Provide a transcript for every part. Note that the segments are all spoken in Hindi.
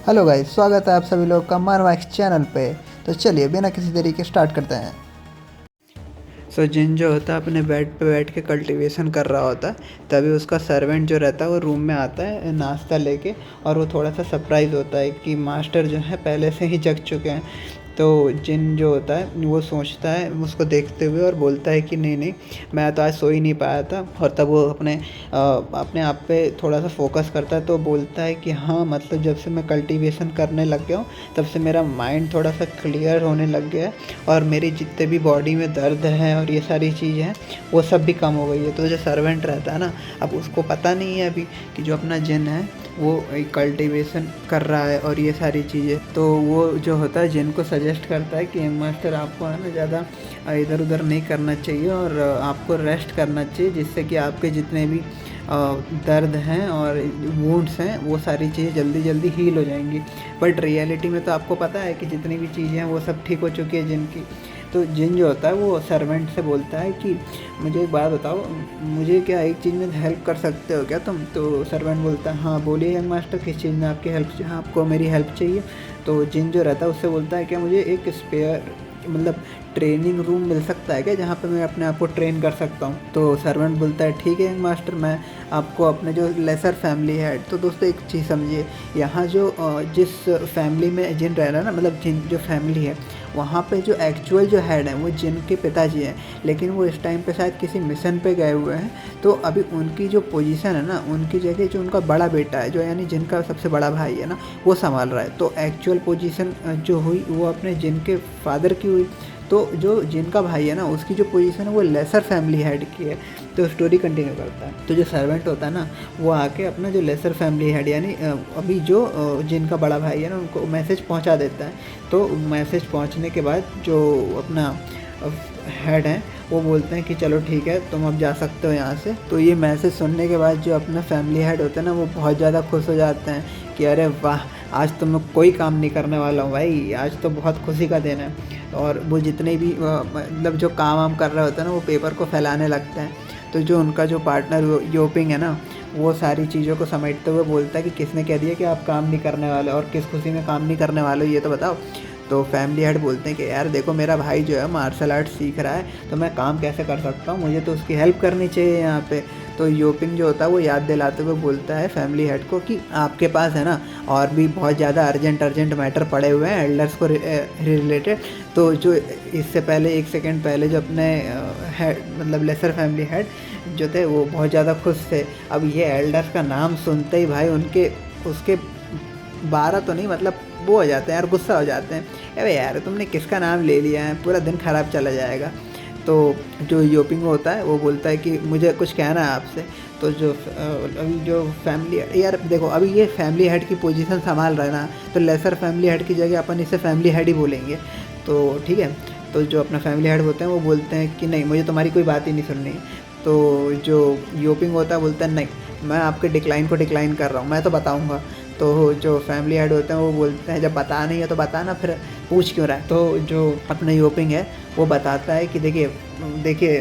हेलो गाइस, स्वागत है आप सभी लोग का मारवाक्स चैनल पे। तो चलिए बिना किसी देरी के स्टार्ट करते हैं। जिन जो होता है अपने बेड पे बैठ के कल्टीवेशन कर रहा होता है, तभी उसका सर्वेंट जो रहता है वो रूम में आता है नाश्ता लेके। और वो थोड़ा सा सरप्राइज़ होता है कि मास्टर जो है पहले से ही जग चुके हैं। तो जिन जो होता है वो सोचता है उसको देखते हुए और बोलता है कि नहीं नहीं, मैं तो आज सो ही नहीं पाया था। और तब वो अपने आप पे थोड़ा सा फोकस करता है, तो बोलता है कि हाँ, मतलब जब से मैं कल्टीवेशन करने लग गया हूँ तब से मेरा माइंड थोड़ा सा क्लियर होने लग गया है, और मेरी जितने भी बॉडी में दर्द है और ये सारी चीज़ें हैं वो सब भी कम हो गई है। तो जो सर्वेंट रहता है ना, अब उसको पता नहीं है अभी कि जो अपना जिन है वो कल्टीवेशन कर रहा है और ये सारी चीज़ें। तो वो जो होता है जिन को सजेस्ट करता है कि यंग मास्टर, आपको है ना ज़्यादा इधर उधर नहीं करना चाहिए और आपको रेस्ट करना चाहिए, जिससे कि आपके जितने भी दर्द हैं और वुंड्स हैं वो सारी चीज़ें जल्दी जल्दी हील हो जाएंगी। बट रियलिटी में तो आपको पता है कि जितनी भी चीज़ें हैं वो सब ठीक हो चुकी है जिनकी। तो जिन जो होता है वो सर्वेंट से बोलता है कि मुझे एक बात बताओ, मुझे क्या एक चीज़ में हेल्प कर सकते हो क्या तुम? तो सर्वेंट बोलता है हाँ बोलिए यंग मास्टर, किस चीज़ में आपकी हेल्प, आपको मेरी हेल्प चाहिए? तो जिन जो रहता है उससे बोलता है क्या मुझे एक स्पेयर मतलब ट्रेनिंग रूम मिल सकता है क्या, जहाँ पे मैं अपने आप को ट्रेन कर सकता हूँ? तो सर्वेंट बोलता है ठीक है यंग मास्टर, मैं आपको अपने जो लेसर फैमिली है। तो दोस्तों एक चीज़ समझिए, यहाँ जो जिस फैमिली में जिन रह रहा है ना, मतलब जिन जो फैमिली है वहाँ पे जो एक्चुअल जो हेड है वो जिन के पिताजी हैं, लेकिन वो इस टाइम पे शायद किसी मिशन पे गए हुए हैं। तो अभी उनकी जो पोजीशन है ना, उनकी जगह जो उनका बड़ा बेटा है, जो यानी जिनका सबसे बड़ा भाई है ना, वो संभाल रहा है। तो एक्चुअल पोजीशन जो हुई वो अपने जिन के फादर की हुई। तो जो जिनका भाई है ना उसकी जो पोजीशन है वो लेसर फैमिली हेड की है। तो स्टोरी कंटिन्यू करता है। तो जो सर्वेंट होता है ना वो आके अपना जो लेसर फैमिली हेड यानी अभी जो जिनका बड़ा भाई है ना उनको मैसेज पहुंचा देता है। तो मैसेज पहुंचने के बाद जो अपना हेड है वो बोलते हैं कि चलो ठीक है, तुम अब जा सकते हो यहाँ से। तो ये मैसेज सुनने के बाद जो अपना फैमिली हेड होता है ना वो बहुत ज़्यादा खुश हो जाते हैं कि अरे वाह, आज तो मैं कोई काम नहीं करने वाला हूँ भाई, आज तो बहुत खुशी का दिन है। और वो जितने भी मतलब जो काम वाम कर रहे होते हैं ना वो पेपर को फैलाने लगते हैं। तो जो उनका जो पार्टनर योपिंग है ना वो सारी चीज़ों को समेटते हुए बोलता है कि किसने कह दिया कि आप काम नहीं करने वाले, और किस खुशी में काम नहीं करने वाले हो ये तो बताओ। तो फैमिली हेड बोलते हैं कि यार देखो, मेरा भाई जो है मार्शल आर्ट सीख रहा है, तो मैं काम कैसे कर सकता हूँ, मुझे तो उसकी हेल्प करनी चाहिए यहाँ पे। तो योपिंग जो होता है वो याद दिलाते हुए बोलता है फैमिली हेड को कि आपके पास है ना और भी बहुत ज़्यादा अर्जेंट मैटर पड़े हुए हैं एल्डर्स को रिलेटेड। तो जो इससे पहले 1 सेकेंड पहले जो अपने हेड मतलब लेसर फैमिली हेड जो थे वो बहुत ज़्यादा खुश थे। अब ये एल्डर्स का नाम सुनते ही भाई उनके उसके 12 तो नहीं, मतलब वो हो जाते हैं यार, गुस्सा हो जाते हैं, अरे यार तुमने किसका नाम ले लिया है, पूरा दिन ख़राब चला जाएगा। तो जो योपिंग होता है वो बोलता है कि मुझे कुछ कहना है आपसे। तो जो अभी जो फैमिली, यार देखो अभी ये फैमिली हेड की पोजीशन संभाल रहा है ना, तो लेसर फैमिली हेड की जगह अपन इसे फैमिली हेड ही बोलेंगे। तो ठीक है। तो जो अपना फैमिली हेड होते हैं वो बोलते हैं कि नहीं, मुझे तुम्हारी कोई बात ही नहीं सुननी। तो जो योपिंग होता है बोलता है नहीं, मैं आपके डिक्लाइन को डिक्लाइन कर रहा हूँ, मैं तो बताऊँगा। तो जो फैमिली हेड होते हैं वो बोलते हैं जब बता नहीं है तो बताना, फिर पूछ क्यों रहा है? तो जो अपना योपिंग है वो बताता है कि देखिए देखिए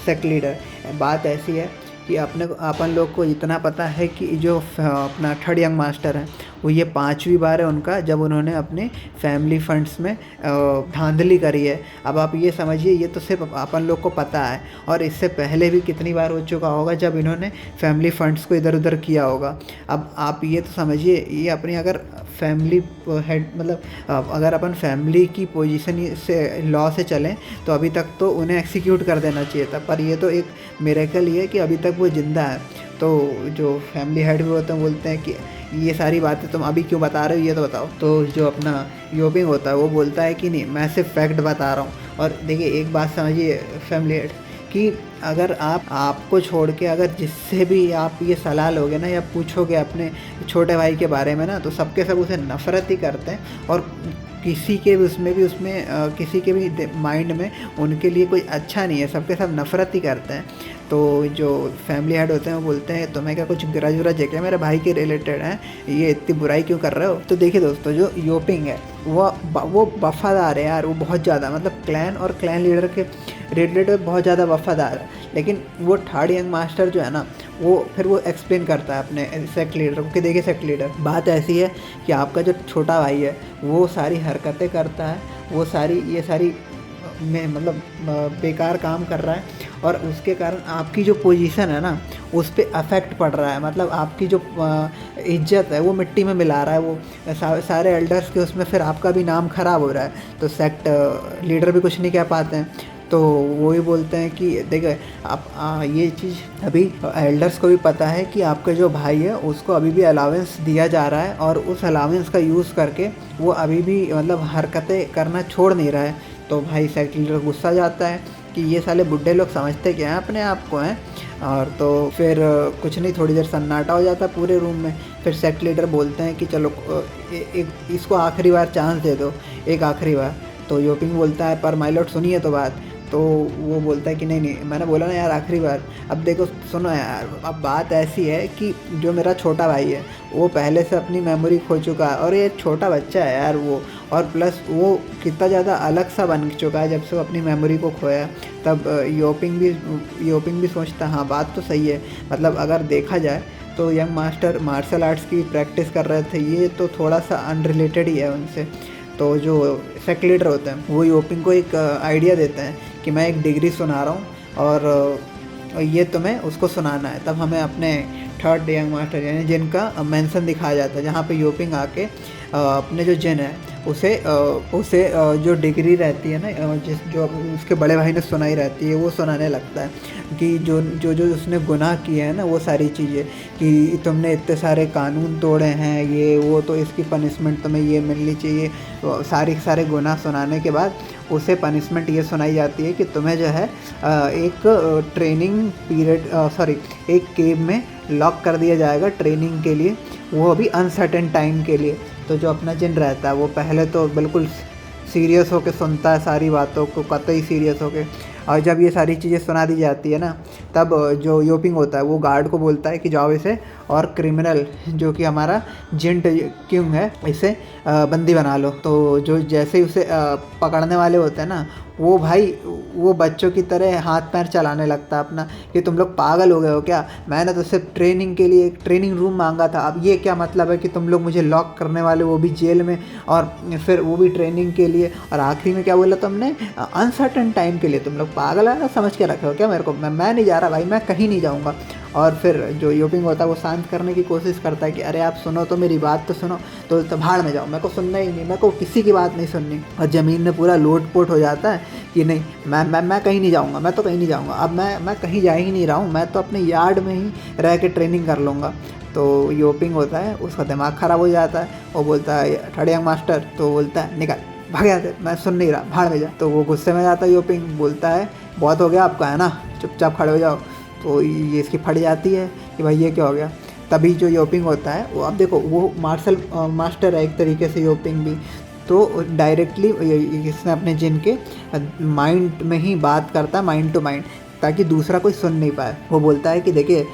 सेक्ट लीडर, बात ऐसी है कि अपन लोग को इतना पता है कि जो अपना थर्ड यंग मास्टर है वो ये 5वीं बार है उनका जब उन्होंने अपने फैमिली फंड्स में धांधली करी है। अब आप ये समझिए, ये तो सिर्फ अपन लोग को पता है, और इससे पहले भी कितनी बार हो चुका होगा जब इन्होंने फैमिली फंड्स को इधर उधर किया होगा। अब आप ये तो समझिए, ये अपनी अगर फैमिली हेड मतलब अगर अपन फैमिली की पोजीशन से लॉ से चलें तो अभी तक तो उन्हें एक्सिक्यूट कर देना चाहिए था, पर ये तो एक मिरेकल ही है कि अभी तक वो ज़िंदा है। तो जो फैमिली हेड भी होते हैं बोलते हैं कि ये सारी बातें तुम अभी क्यों बता रहे हो, ये तो बताओ। तो जो अपना योपिंग होता है वो बोलता है कि नहीं, मैं सिर्फ फैक्ट बता रहा हूँ। और देखिए एक बात समझिए फैमिली हेड, कि अगर आपको छोड़ के अगर जिससे भी आप ये सलाह लोगे ना या पूछोगे अपने छोटे भाई के बारे में ना, तो सबके सब उसे नफ़रत ही करते हैं, और किसी के भी किसी के भी माइंड में उनके लिए कोई अच्छा नहीं है, सबके सब नफ़रत ही करते हैं। तो जो फैमिली हेड होते हैं वो बोलते हैं तुम्हें क्या कुछ ग्रज व्रज है क्या, मेरे भाई के रिलेटेड हैं, ये इतनी बुराई क्यों कर रहे हो? तो देखिए दोस्तों, जो योपिंग है वो वफ़ादार है यार, वो बहुत ज़्यादा, मतलब क्लैन और क्लैन लीडर के रिलेटेड बहुत ज़्यादा वफ़ादार है। लेकिन वो थर्ड यंग मास्टर जो है ना वो फिर वो एक्सप्लेन करता है अपने सेक्ट लीडर को कि देखिए सेक्ट लीडर, बात ऐसी है कि आपका जो छोटा भाई है वो सारी हरकतें करता है, वो ये सारी में मतलब बेकार काम कर रहा है, और उसके कारण आपकी जो पोजीशन है ना उस पर अफेक्ट पड़ रहा है। मतलब आपकी जो इज्जत है वो मिट्टी में मिला रहा है, वो सारे एल्डर्स के उसमें फिर आपका भी नाम खराब हो रहा है। तो सेक्ट लीडर भी कुछ नहीं कह पाते हैं। तो वो ही बोलते हैं कि देखो आप ये चीज़ अभी एल्डर्स को भी पता है कि आपका जो भाई है उसको अभी भी अलावेंस दिया जा रहा है, और उस अलावेंस का यूज़ करके वो अभी भी मतलब हरकतें करना छोड़ नहीं रहा है। तो भाई सेक्ट लीडर गुस्सा जाता है कि ये साले बुढ़े लोग समझते क्या हैं अपने आप को हैं। और तो फिर कुछ नहीं, थोड़ी देर सन्नाटा हो जाता है पूरे रूम में। फिर सेक्ट लीडर बोलते हैं कि चलो इसको आखिरी बार चांस दे दो, एक आखिरी बार। तो योपिंग बोलता है पर माय लॉर्ड सुनिए तो बात। तो वो बोलता है कि नहीं मैंने बोला ना यार आखिरी बार। अब देखो सुनो यार, अब बात ऐसी है कि जो मेरा छोटा भाई है वो पहले से अपनी मेमोरी खो चुका है, और ये छोटा बच्चा है यार वो, और प्लस वो कितना ज़्यादा अलग सा बन चुका है जब से वो अपनी मेमोरी को खोया। तब योपिंग भी सोचता हाँ बात तो सही है। मतलब अगर देखा जाए तो यंग मास्टर मार्शल आर्ट्स की प्रैक्टिस कर रहे थे, ये तो थोड़ा सा अनरिलेटेड ही है उनसे। तो जो सेक्ट लीडर होते हैं वो योपिंग को एक आइडिया देते हैं कि मैं एक डिग्री सुना रहा हूँ और ये तुम्हें उसको सुनाना है। तब हमें अपने थर्ड यंग मास्टर यानी जिन का मेंशन दिखाया जाता है, जहाँ पे योपिंग आके अपने जो जिन है उसे जो डिग्री रहती है ना जो उसके बड़े भाई ने सुनाई रहती है वो सुनाने लगता है कि जो उसने गुनाह किए हैं ना वो सारी चीज़ें, कि तुमने इतने सारे कानून तोड़े हैं ये वो, तो इसकी पनिशमेंट तुम्हें ये मिलनी चाहिए। सारे गुनाह सुनाने के बाद उसे पनिशमेंट ये सुनाई जाती है कि तुम्हें जो है एक ट्रेनिंग पीरियड एक केव में लॉक कर दिया जाएगा ट्रेनिंग के लिए, वो अभी अनसर्टेन टाइम के लिए। तो जो अपना जिन रहता है वो पहले तो बिल्कुल सीरियस होकर सुनता है सारी बातों को, कतई सीरियस होकर। और जब ये सारी चीज़ें सुना दी जाती है ना, तब जो योपिंग होता है वो गार्ड को बोलता है कि जाओ इसे और क्रिमिनल जो कि हमारा जिंट क्यूंग है इसे बंदी बना लो। तो जो जैसे ही उसे पकड़ने वाले होते हैं ना, वो भाई वो बच्चों की तरह हाथ पैर चलाने लगता है अपना कि तुम लोग पागल हो गए हो क्या, मैंने तो सिर्फ ट्रेनिंग के लिए एक ट्रेनिंग रूम मांगा था, अब ये क्या मतलब है कि तुम लोग मुझे लॉक करने वाले, वो भी जेल में, और फिर वो भी ट्रेनिंग के लिए। और आखिरी में क्या बोला तुमने, अनसर्टन टाइम के लिए। तुम लोग पागल है ना, समझ के रखे हो क्या मेरे को, मैं नहीं जा रहा भाई, मैं कहीं नहीं जाऊँगा। और फिर जो योपिंग होता है वो शांत करने की कोशिश करता है कि अरे आप सुनो तो, मेरी बात तो सुनो। तो भाड़ में जाओ, मेरे को सुनना ही नहीं, मेरे को किसी की बात नहीं सुननी। और ज़मीन में पूरा लोट-पोट हो जाता है कि नहीं मैं कहीं नहीं जाऊँगा, मैं तो कहीं नहीं जाऊँगा, अब मैं कहीं जा ही नहीं रहा हूँ, मैं तो अपने यार्ड में ही रह के ट्रेनिंग कर लूँगा। तो योपिंग होता है उसका दिमाग ख़राब हो जाता है, वो बोलता है थर्ड यंग मास्टर, तो बोलता है निकल भाग जाते, मैं सुन नहीं रहा, भाड़ में जा। तो वो गुस्से में जाता है योपिंग, बोलता है बहुत हो गया आपका है ना, चुपचाप खड़े हो जाओ। तो ये इसकी फट जाती है कि भाई ये क्या हो गया। तभी जो योपिंग होता है वो, अब देखो वो मार्शल मास्टर है एक तरीके से योपिंग भी, तो डायरेक्टली इसने अपने जिन के माइंड में ही बात करता है, माइंड टू माइंड, ताकि दूसरा कोई सुन नहीं पाए। वो बोलता है कि देखिए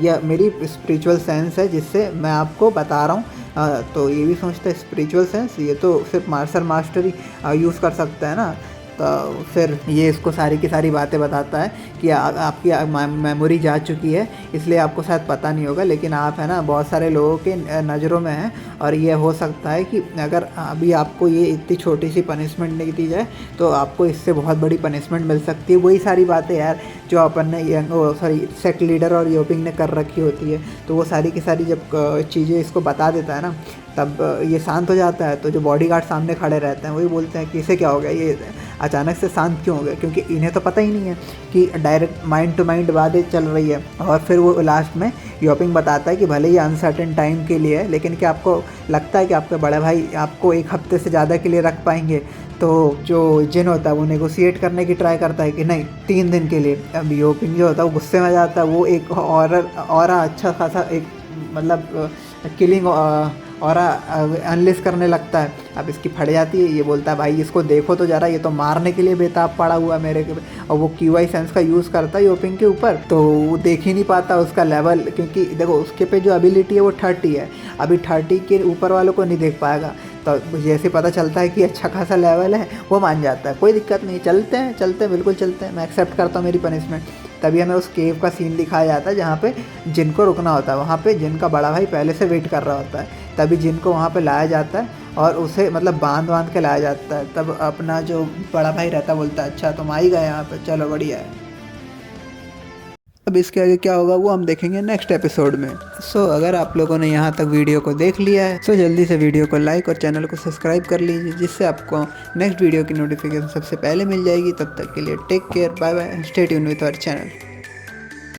यह मेरी स्पिरिचुअल सेंस है जिससे मैं आपको बता रहा हूँ। तो ये भी सोचता है स्पिरिचुअल सेंस, ये तो सिर्फ मार्शल मास्टर ही यूज़ कर सकता है ना। तो फिर ये इसको सारी की सारी बातें बताता है कि आपकी मेमोरी जा चुकी है, इसलिए आपको शायद पता नहीं होगा, लेकिन आप है ना बहुत सारे लोगों के नज़रों में हैं, और ये हो सकता है कि अगर अभी आपको ये इतनी छोटी सी पनिशमेंट नहीं दी जाए तो आपको इससे बहुत बड़ी पनिशमेंट मिल सकती है। वही सारी बातें यार जो अपन ने सेक्ट लीडर और योपिंग ने कर रखी होती है। तो वो सारी की सारी जब चीज़ें इसको बता देता है ना, तब ये शांत हो जाता है। तो जो बॉडीगार्ड सामने खड़े रहते हैं वही बोलते हैं कि इसे क्या हो गया, ये अचानक से शांत क्यों हो गया, क्योंकि इन्हें तो पता ही नहीं है कि डायरेक्ट माइंड टू माइंड बातें चल रही है। और फिर वो लास्ट में योपिंग बताता है कि भले ही अनसर्टेन टाइम के लिए है, लेकिन क्या आपको लगता है कि आपके बड़े भाई आपको एक हफ्ते से ज़्यादा के लिए रख पाएंगे। तो जो जिन होता है वो नेगोशिएट करने की ट्राई करता है कि नहीं 3 दिन के लिए। अब योपिंग जो होता है वो गुस्से में जाता है, वो एक और अच्छा खासा एक मतलब किलिंग और अनलिस्ट करने लगता है। अब इसकी फट जाती है, ये बोलता है भाई इसको देखो तो ज़रा, ये तो मारने के लिए बेताब पड़ा हुआ है मेरे के। और वो QI सेंस का यूज़ करता है योपिंग के ऊपर, तो वो देख ही नहीं पाता उसका लेवल, क्योंकि देखो उसके पे जो एबिलिटी है वो 30 है, अभी 30 के ऊपर वालों को नहीं देख पाएगा। तो जैसे पता चलता है कि अच्छा खासा लेवल है, वो मान जाता है, कोई दिक्कत नहीं, चलते हैं बिल्कुल चलते हैं, मैं एक्सेप्ट करता हूँ मेरी पनिशमेंट। तभी हमें उस केव का सीन दिखाया जाता है जहाँ पे जिन को रुकना होता है। वहाँ पे जिन का बड़ा भाई पहले से वेट कर रहा होता है, तभी जिन को वहाँ पे लाया जाता है और उसे मतलब बांध के लाया जाता है। तब अपना जो बड़ा भाई रहता है बोलता है अच्छा तुम आ ही गए यहाँ पे, चलो बढ़िया है। अब इसके आगे क्या होगा वो हम देखेंगे नेक्स्ट एपिसोड में। सो अगर आप लोगों ने यहाँ तक वीडियो को देख लिया है सो जल्दी से वीडियो को लाइक और चैनल को सब्सक्राइब कर लीजिए, जिससे आपको नेक्स्ट वीडियो की नोटिफिकेशन सबसे पहले मिल जाएगी। तब तक के लिए take care, bye bye, stay tune with our channel.